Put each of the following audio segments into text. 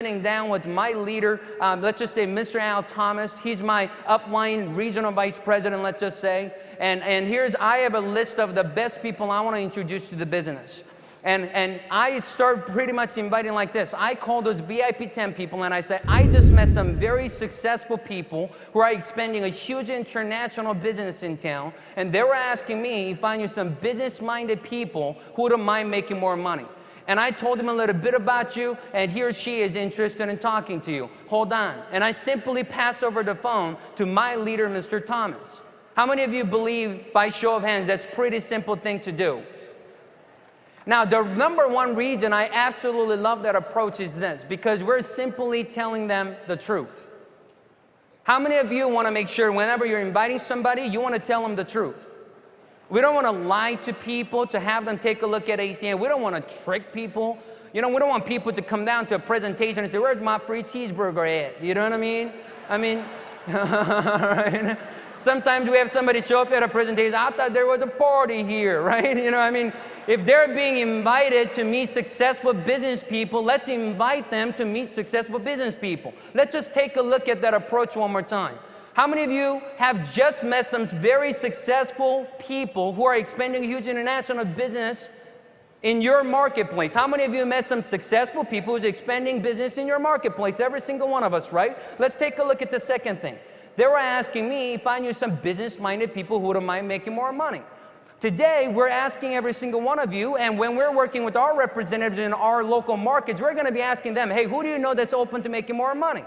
sitting down with my leader, let's just say Mr. Al Thomas. He's my upline regional vice president, let's just say. And I have a list of the best people I want to introduce to the business. And I start pretty much inviting like this. I call those VIP 10 people and I say, I just met some very successful people who are expanding a huge international business in town. And they were asking me if I knew some business-minded people who wouldn't mind making more money. And I told him a little bit about you, and he or she is interested in talking to you. Hold on. And I simply pass over the phone to my leader, Mr. Thomas. How many of you believe, by show of hands, that's a pretty simple thing to do? Now, the number one reason I absolutely love that approach is this, because we're simply telling them the truth. How many of you want to make sure whenever you're inviting somebody, you want to tell them the truth? We don't want to lie to people, to have them take a look at ACN. We don't want to trick people. You know, we don't want people to come down to a presentation and say, where's my free cheeseburger at? You know what I mean? Right? Sometimes we have somebody show up at a presentation, I thought there was a party here, right? You know, I mean, if they're being invited to meet successful business people, let's invite them to meet successful business people. Let's just take a look at that approach one more time. How many of you have just met some very successful people who are expanding a huge international business in your marketplace? How many of you met some successful people who's expanding business in your marketplace? Every single one of us, right? Let's take a look at the second thing. They were asking me if I knew some business-minded people who wouldn't mind making more money. Today, we're asking every single one of you, and when we're working with our representatives in our local markets, we're going to be asking them, hey, who do you know that's open to making more money?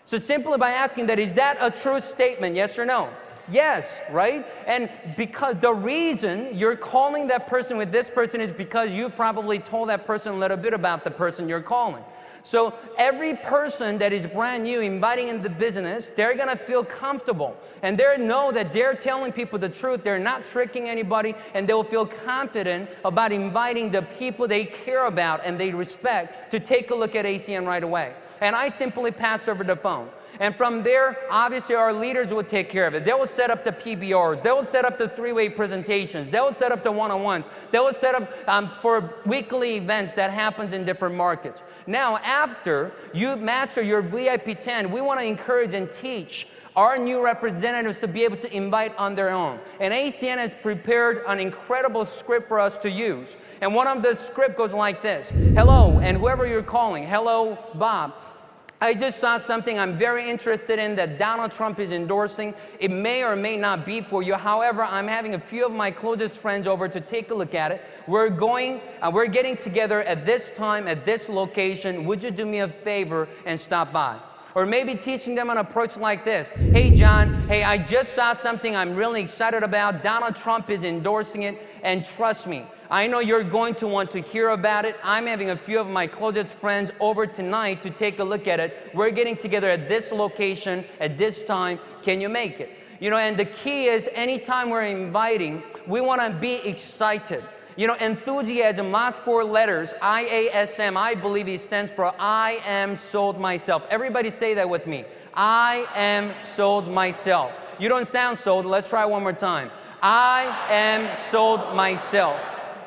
So simply by asking that, is that a true statement, yes or no? Yes, right? And because the reason you're calling that person with this person is because you probably told that person a little bit about the person you're calling. So every person that is brand new, inviting in the business, they're going to feel comfortable. And they know that they're telling people the truth. They're not tricking anybody. And they'll feel confident about inviting the people they care about and they respect to take a look at ACN right away. And I simply pass over the phone. And from there, obviously, our leaders will take care of it. They will set up the PBRs. They will set up the three-way presentations. They will set up the one-on-ones. They will set up for weekly events that happens in different markets. Now, after you master your VIP 10, we want to encourage and teach our new representatives to be able to invite on their own. And ACN has prepared an incredible script for us to use. And one of the script goes like this. Hello, and whoever you're calling, hello, Bob. I just saw something I'm very interested in that Donald Trump is endorsing. It may or may not be for you. However, I'm having a few of my closest friends over to take a look at it. We're getting together at this time, at this location. Would you do me a favor and stop by? Or maybe teaching them an approach like this. Hey, John, hey, I just saw something I'm really excited about. Donald Trump is endorsing it, and trust me, I know you're going to want to hear about it. I'm having a few of my closest friends over tonight to take a look at it. We're getting together at this location at this time. Can you make it? You know, and the key is anytime we're inviting, we want to be excited. You know, enthusiasm, last four letters, IASM, I believe it stands for I am sold myself. Everybody say that with me. I am sold myself. You don't sound sold. Let's try one more time. I am sold myself.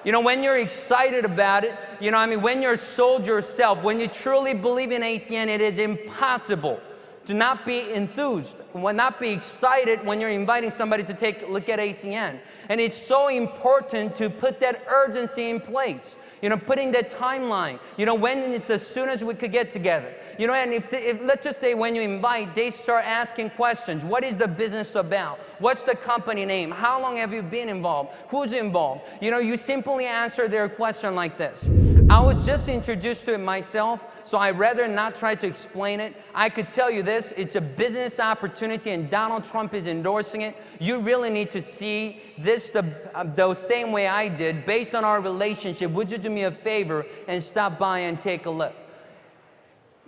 You know, when you're excited about it, you know, I mean, when you're sold yourself, when you truly believe in ACN, it is impossible to not be enthused, not be excited when you're inviting somebody to take a look at ACN. And it's so important to put that urgency in place. You know, putting that timeline. You know, when is as soon as we could get together. You know, and if let's just say when you invite, they start asking questions. What is the business about? What's the company name? How long have you been involved? Who's involved? You know, you simply answer their question like this. I was just introduced to it myself, so I'd rather not try to explain it. I could tell you this, it's a business opportunity and Donald Trump is endorsing it. You really need to see this the same way I did based on our relationship. Would you do me a favor and stop by and take a look?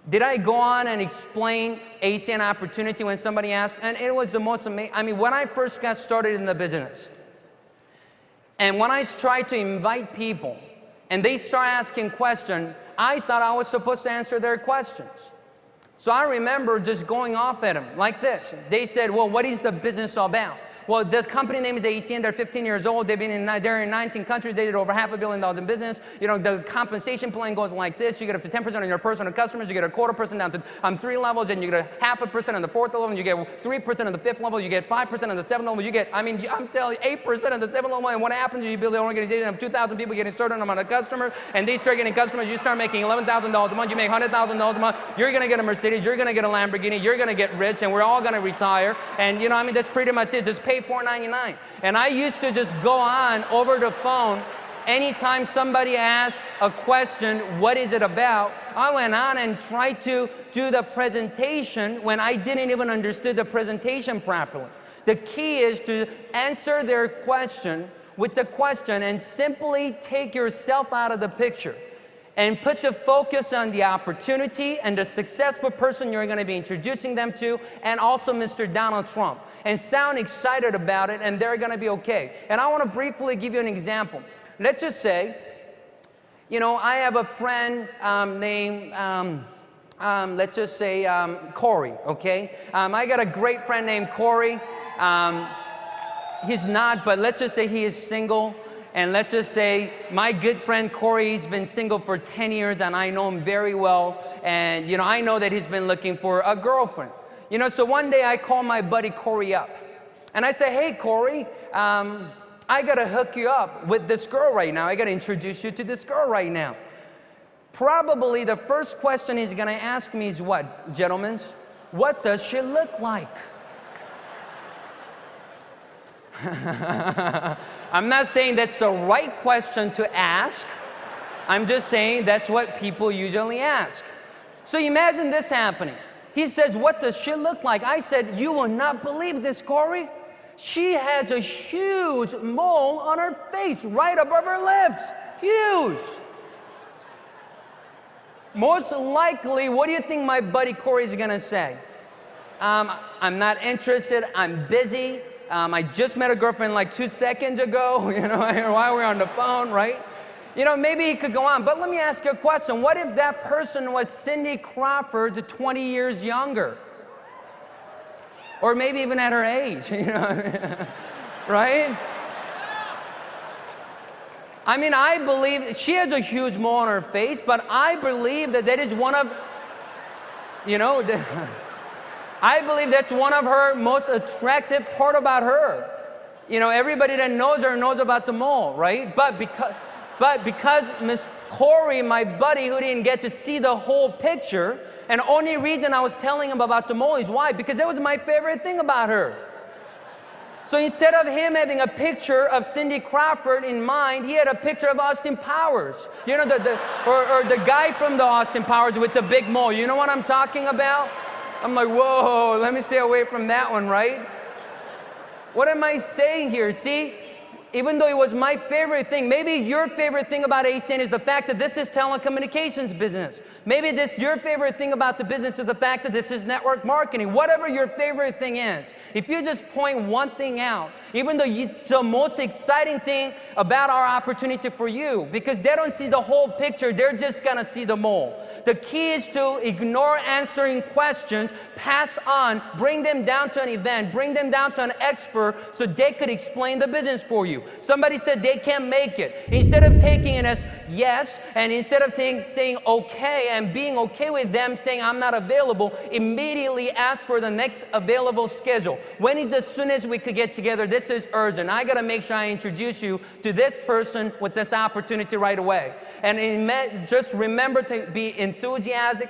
Did I go on and explain ACN opportunity when somebody asked? And it was the most amazing. I mean, when I first got started in the business, and when I tried to invite people, and they start asking questions, I thought I was supposed to answer their questions. So I remember just going off at them like this. They said, well, what is the business all about? Well, the company name is ACN. They're 15 years old. They're in 19 countries. They did over $500 million in business. You know, the compensation plan goes like this. You get up to 10% on your personal customers. You get a 1/4% down to 3 levels, and you get 0.5% on the 4th level, and you get 3% on the 5th level. You get 5% on the 7th level. You get, I mean, I'm telling you, 8% on the 7th level. And what happens is you build an organization of 2,000 people getting started on a customer, and they start getting customers. You start making $11,000 a month. You make $100,000 a month. You're going to get a Mercedes. You're going to get a Lamborghini. You're going to get rich, and we're all going to retire. And, you know, I mean, that's pretty much it. Just pay $4.99. And I used to just go on over the phone. Anytime somebody asked a question, what is it about? I went on and tried to do the presentation when I didn't even understand the presentation properly. The key is to answer their question with the question and simply take yourself out of the picture and put the focus on the opportunity and the successful person you're going to be introducing them to, and also Mr. Donald Trump, and sound excited about it, and they're going to be okay. And I want to briefly give you an example. Let's just say, you know, I have a friend named, let's just say Corey, okay? I got a great friend named Corey. He's not, but let's just say he is single. And let's just say my good friend Corey, he's been single for 10 years, and I know him very well. And, you know, I know that he's been looking for a girlfriend. You know, so one day I call my buddy Corey up. And I say, hey, Corey, I got to hook you up with this girl right now. I got to introduce you to this girl right now. Probably the first question he's going to ask me is what, gentlemen? What does she look like? I'm not saying that's the right question to ask. I'm just saying that's what people usually ask. So imagine this happening. He says, what does she look like? I said, you will not believe this, Corey. She has a huge mole on her face right above her lips. Huge. Most likely, what do you think my buddy Corey is going to say? I'm not interested. I'm busy. I just met a girlfriend like 2 seconds ago, you know, while we're on the phone, right? You know, maybe he could go on, but let me ask you a question. What if that person was Cindy Crawford, 20 years younger? Or maybe even at her age, you know, right? I mean, I believe she has a huge mole on her face, but I believe that is one of, you know, I believe that's one of her most attractive part about her. You know, everybody that knows her knows about the mole, right? But because Miss Corey, my buddy, who didn't get to see the whole picture, and the only reason I was telling him about the mole is why? Because that was my favorite thing about her. So instead of him having a picture of Cindy Crawford in mind, he had a picture of Austin Powers. You know, or the guy from the Austin Powers with the big mole. You know what I'm talking about? I'm like, whoa, let me stay away from that one, right? What am I saying here? See, even though it was my favorite thing, maybe your favorite thing about ACN is the fact that this is telecommunications business. Maybe your favorite thing about the business is the fact that this is network marketing. Whatever your favorite thing is, if you just point one thing out, even though it's the most exciting thing about our opportunity for you, because they don't see the whole picture, they're just gonna see the mole. The key is to ignore answering questions, pass on, bring them down to an event, bring them down to an expert so they could explain the business for you. Somebody said they can't make it. Instead of taking it as yes, and instead of saying okay and being okay with them saying I'm not available, immediately ask for the next available schedule. When is the soonest we could get together? This is urgent. I got to make sure I introduce you to this person with this opportunity right away. And just remember to be enthusiastic.